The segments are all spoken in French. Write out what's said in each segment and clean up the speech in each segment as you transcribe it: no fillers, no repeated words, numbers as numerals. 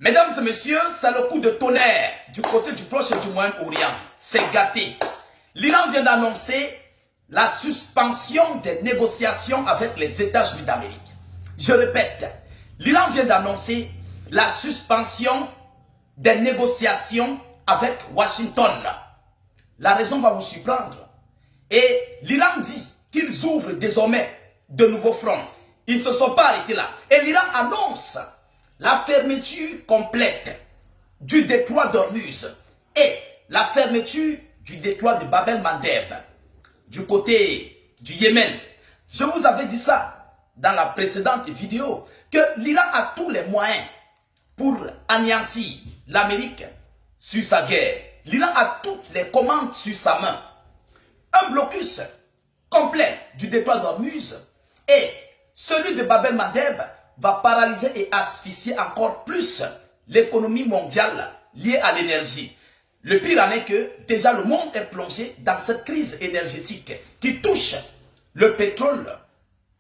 Mesdames et messieurs, c'est le coup de tonnerre du côté du Proche et du Moyen-Orient. C'est gâté. L'Iran vient d'annoncer la suspension des négociations avec les États-Unis d'Amérique. Je répète, l'Iran vient d'annoncer la suspension des négociations avec Washington. La raison va vous surprendre. Et l'Iran dit qu'ils ouvrent désormais de nouveaux fronts. Ils ne se sont pas arrêtés là. Et l'Iran annonce la fermeture complète du détroit d'Ormuz et la fermeture du détroit de Bab el-Mandeb du côté du Yémen. Je vous avais dit ça dans la précédente vidéo, que l'Iran a tous les moyens pour anéantir l'Amérique sur sa guerre. L'Iran a toutes les commandes sur sa main. Un blocus complet du détroit d'Ormuz et celui de Bab el-Mandeb va paralyser et asphyxier encore plus l'économie mondiale liée à l'énergie. Le pire en est que déjà le monde est plongé dans cette crise énergétique qui touche le pétrole,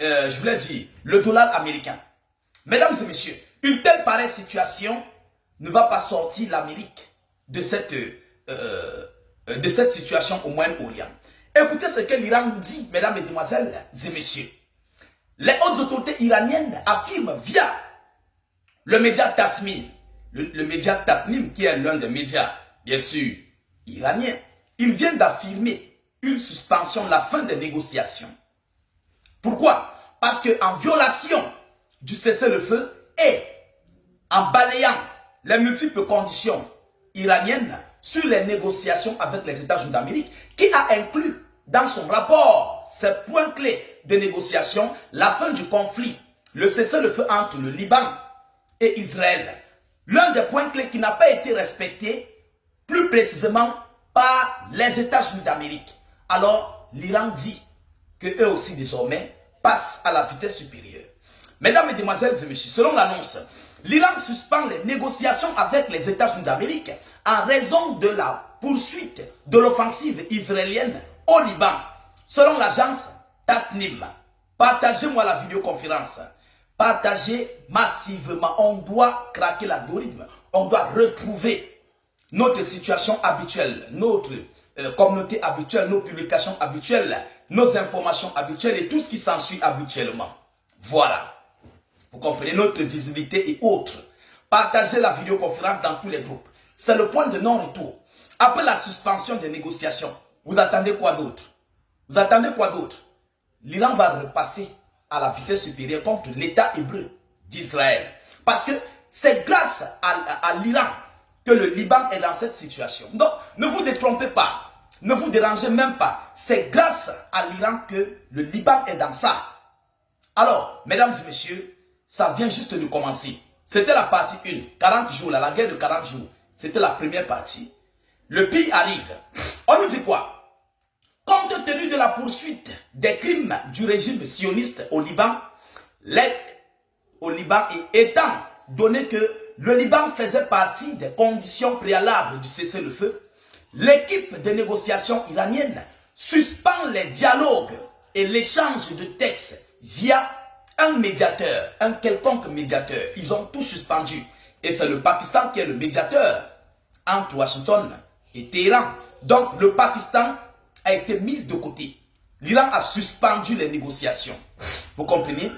je voulais dire, le dollar américain. Mesdames et messieurs, une telle pareille situation ne va pas sortir l'Amérique de cette situation au Moyen-Orient. Écoutez ce que l'Iran nous dit, mesdames, mesdemoiselles et messieurs. Les hautes autorités iraniennes affirment via le média Tasnim, le média Tasnim qui est l'un des médias, bien sûr, iraniens, ils viennent d'affirmer une suspension, la fin des négociations. Pourquoi? Parce qu'en violation du cessez-le-feu et en balayant les multiples conditions iraniennes sur les négociations avec les États-Unis d'Amérique, qui a inclus dans son rapport ces points clés de négociation, la fin du conflit, le cessez-le-feu entre le Liban et Israël. L'un des points clés qui n'a pas été respecté, plus précisément par les États-Unis d'Amérique. Alors, l'Iran dit qu'eux aussi désormais passent à la vitesse supérieure. Mesdames, mesdemoiselles et messieurs, selon l'annonce, l'Iran suspend les négociations avec les États-Unis d'Amérique en raison de la poursuite de l'offensive israélienne au Liban. Selon l'agence Tasnim, partagez-moi la vidéoconférence. Partagez massivement. On doit craquer l'algorithme. On doit retrouver notre situation habituelle, notre communauté habituelle, nos publications habituelles, nos informations habituelles et tout ce qui s'ensuit habituellement. Voilà. Vous comprenez notre visibilité et autres. Partagez la vidéoconférence dans tous les groupes. C'est le point de non-retour. Après la suspension des négociations, vous attendez quoi d'autre? Vous attendez quoi d'autre? L'Iran va repasser à la vitesse supérieure contre l'État hébreu d'Israël. Parce que c'est grâce à l'Iran que le Liban est dans cette situation. Donc, ne vous détrompez pas. Ne vous dérangez même pas. C'est grâce à l'Iran que le Liban est dans ça. Alors, mesdames et messieurs, ça vient juste de commencer. C'était la partie 1, 40 jours, la guerre de 40 jours. C'était la première partie. Le pire arrive. On nous dit quoi? Compte tenu de la poursuite des crimes du régime sioniste au Liban, et étant donné que le Liban faisait partie des conditions préalables du cessez-le-feu, l'équipe de négociation iranienne suspend les dialogues et l'échange de textes via un médiateur, un quelconque médiateur. Ils ont tout suspendu. Et c'est le Pakistan qui est le médiateur entre Washington et Téhéran. Donc le Pakistan a été mis de côté. L'Iran a suspendu les négociations. Vous comprenez?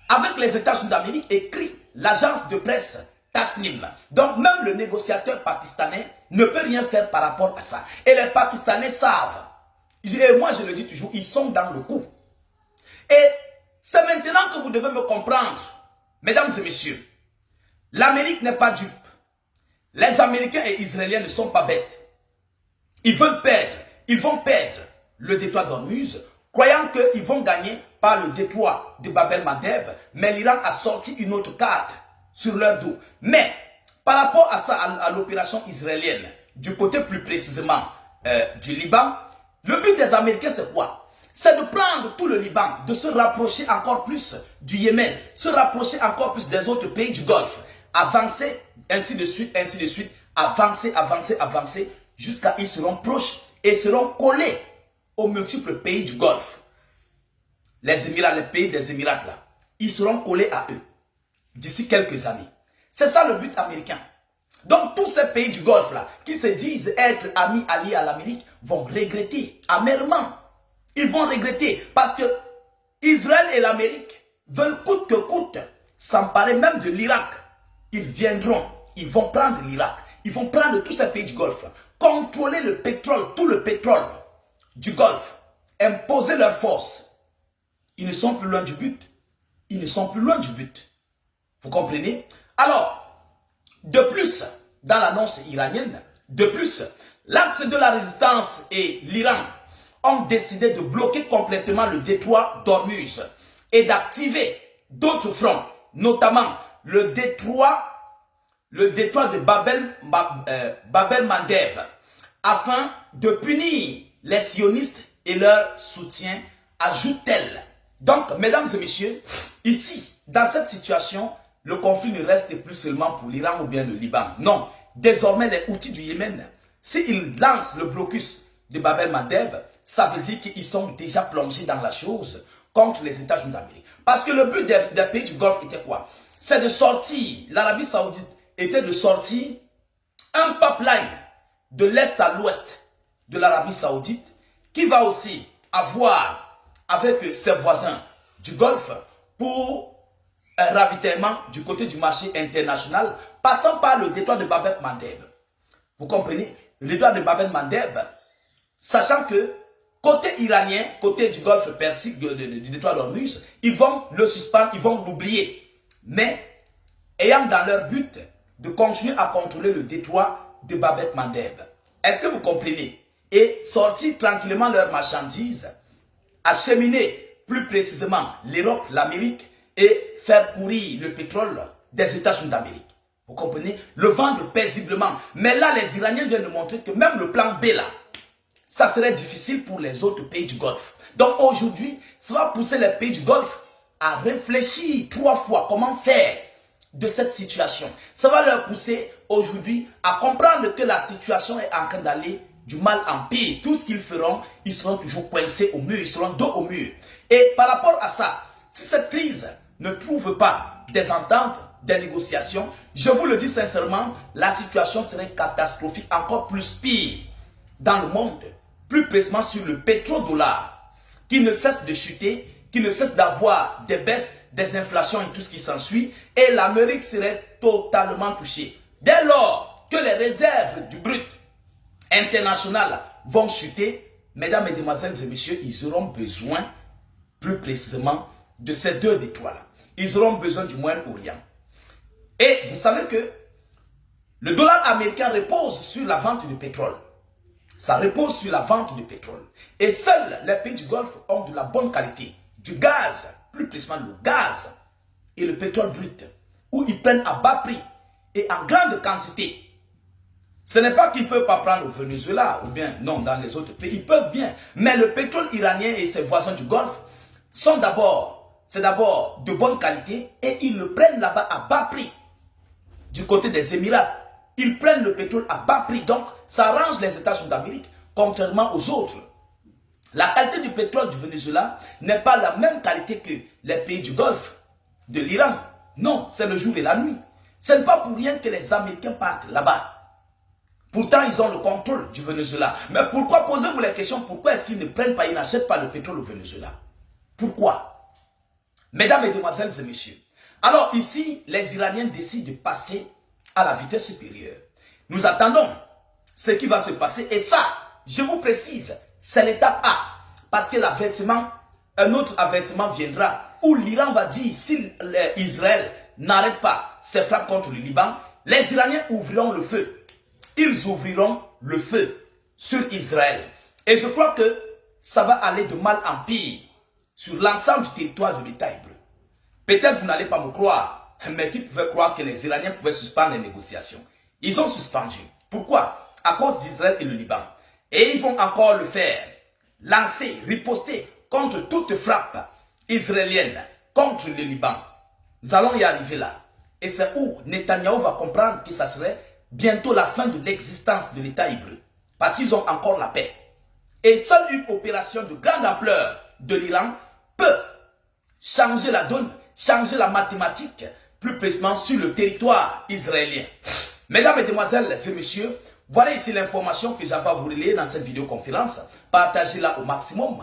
Avec les États-Unis d'Amérique, écrit l'agence de presse Tasnim. Donc même le négociateur pakistanais ne peut rien faire par rapport à ça. Et les Pakistanais savent. Et moi je le dis toujours, ils sont dans le coup. Et c'est maintenant que vous devez me comprendre. Mesdames et messieurs, l'Amérique n'est pas dupe. Les Américains et Israéliens ne sont pas bêtes. Ils veulent perdre. Ils vont perdre le détroit d'Ormuz, croyant qu'ils vont gagner par le détroit de Bab el-Mandeb, mais l'Iran a sorti une autre carte sur leur dos. Mais par rapport à ça, à l'opération israélienne, du côté plus précisément du Liban, le but des Américains c'est quoi? C'est de prendre tout le Liban, de se rapprocher encore plus du Yémen, se rapprocher encore plus des autres pays du Golfe, avancer, ainsi de suite, avancer, avancer, avancer, jusqu'à ils seront proches et seront collés aux multiples pays du Golfe. Les Émirats, les pays des Émirats là, ils seront collés à eux d'ici quelques années. C'est ça le but américain. Donc tous ces pays du Golfe là, qui se disent être amis alliés à l'Amérique, vont regretter amèrement. Ils vont regretter parce que Israël et l'Amérique veulent coûte que coûte s'emparer même de l'Irak. Ils viendront, ils vont prendre l'Irak, ils vont prendre tous ces pays du Golfe, contrôler le pétrole, tout le pétrole du Golfe, imposer leur force. Ils ne sont plus loin du but. Ils ne sont plus loin du but. Vous comprenez? Alors, de plus, dans l'annonce iranienne, de plus, l'axe de la résistance et l'Iran ont décidé de bloquer complètement le détroit d'Ormuz et d'activer d'autres fronts, notamment le détroit de Babel Mandeb, afin de punir les sionistes et leur soutien, ajoute-t-elle. Donc, mesdames et messieurs, ici, dans cette situation, le conflit ne reste plus seulement pour l'Iran ou bien le Liban. Non, désormais, les outils du Yémen, s'ils lancent le blocus de Babel Mandeb, ça veut dire qu'ils sont déjà plongés dans la chose contre les États-Unis d'Amérique. Parce que le but des pays du Golfe était quoi? C'est de sortir, l'Arabie Saoudite était de sortir un pipeline de l'Est à l'Ouest de l'Arabie Saoudite qui va aussi avoir avec ses voisins du Golfe pour un ravitaillement du côté du marché international, passant par le détroit de Babel Mandeb. Vous comprenez? Le détroit de Babel Mandeb, sachant que côté iranien, côté du Golfe Persique, du détroit d'Ormuz, ils vont le suspendre, ils vont l'oublier. Mais ayant dans leur but de continuer à contrôler le détroit de Babel Mandeb. Est-ce que vous comprenez? Et sortir tranquillement leurs marchandises, acheminer plus précisément l'Europe, l'Amérique et faire courir le pétrole des États-Unis d'Amérique. Vous comprenez? Le vendre paisiblement. Mais là, les Iraniens viennent de montrer que même le plan B là, ça serait difficile pour les autres pays du Golfe. Donc aujourd'hui, ça va pousser les pays du Golfe à réfléchir 3 fois comment faire de cette situation. Ça va leur pousser aujourd'hui à comprendre que la situation est en train d'aller du mal en pire. Tout ce qu'ils feront, ils seront toujours coincés au mur, ils seront dos au mur. Et par rapport à ça, si cette crise ne trouve pas des ententes, des négociations, je vous le dis sincèrement, la situation serait catastrophique, encore plus pire dans le monde, plus précisément sur le pétrodollar, qui ne cesse de chuter, qui ne cesse d'avoir des baisses, des inflations et tout ce qui s'ensuit, et l'Amérique serait totalement touchée. Dès lors que les réserves du brut international vont chuter, mesdames, mesdemoiselles et messieurs, ils auront besoin, plus précisément, de ces deux détroits-là. Ils auront besoin du Moyen-Orient. Et vous savez que le dollar américain repose sur la vente du pétrole. Ça repose sur la vente du pétrole. Et seuls les pays du Golfe ont de la bonne qualité. Du gaz, plus précisément le gaz et le pétrole brut, où ils prennent à bas prix et en grande quantité. Ce n'est pas qu'ils ne peuvent pas prendre au Venezuela ou bien non dans les autres pays, ils peuvent bien. Mais le pétrole iranien et ses voisins du Golfe sont c'est d'abord de bonne qualité et ils le prennent là-bas à bas prix. Du côté des Émirats, ils prennent le pétrole à bas prix. Donc, ça arrange les États-Unis d'Amérique, contrairement aux autres. La qualité du pétrole du Venezuela n'est pas la même qualité que les pays du Golfe, de l'Iran. Non, c'est le jour et la nuit. Ce n'est pas pour rien que les Américains partent là-bas. Pourtant, ils ont le contrôle du Venezuela. Mais pourquoi, posez-vous la question, pourquoi est-ce qu'ils ne prennent pas, ils n'achètent pas le pétrole au Venezuela? Pourquoi? Mesdames, Mesdemoiselles et Messieurs, alors ici, les Iraniens décident de passer à la vitesse supérieure. Nous attendons ce qui va se passer. Et ça, je vous précise, c'est l'étape A. Parce que l'avertissement, un autre avertissement viendra où l'Iran va dire, si Israël n'arrête pas ses frappes contre le Liban, les Iraniens ouvriront le feu. Ils ouvriront le feu sur Israël. Et je crois que ça va aller de mal en pire sur l'ensemble du territoire de l'État hébreu. Peut-être vous n'allez pas me croire, mais qui pouvait croire que les Iraniens pouvaient suspendre les négociations? Ils ont suspendu. Pourquoi? À cause d'Israël et le Liban. Et ils vont encore le faire. Lancer, riposter contre toute frappe israélienne, contre le Liban. Nous allons y arriver là. Et c'est où Netanyahou va comprendre que ça serait bientôt la fin de l'existence de l'État hébreu. Parce qu'ils ont encore la paix. Et seule une opération de grande ampleur de l'Iran peut changer la donne, changer la mathématique plus précisément sur le territoire israélien. Mesdames, Mesdemoiselles et Messieurs, voilà ici l'information que j'avais à vous relayer dans cette vidéoconférence. Partagez-la au maximum.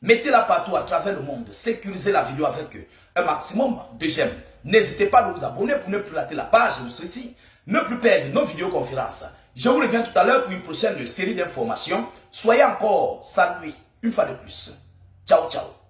Mettez-la partout à travers le monde. Sécurisez la vidéo avec un maximum de j'aime. N'hésitez pas à vous abonner pour ne plus rater la page de ceci. Ne plus perdre nos vidéoconférences. Je vous reviens tout à l'heure pour une prochaine série d'informations. Soyez encore salués une fois de plus. Ciao, ciao.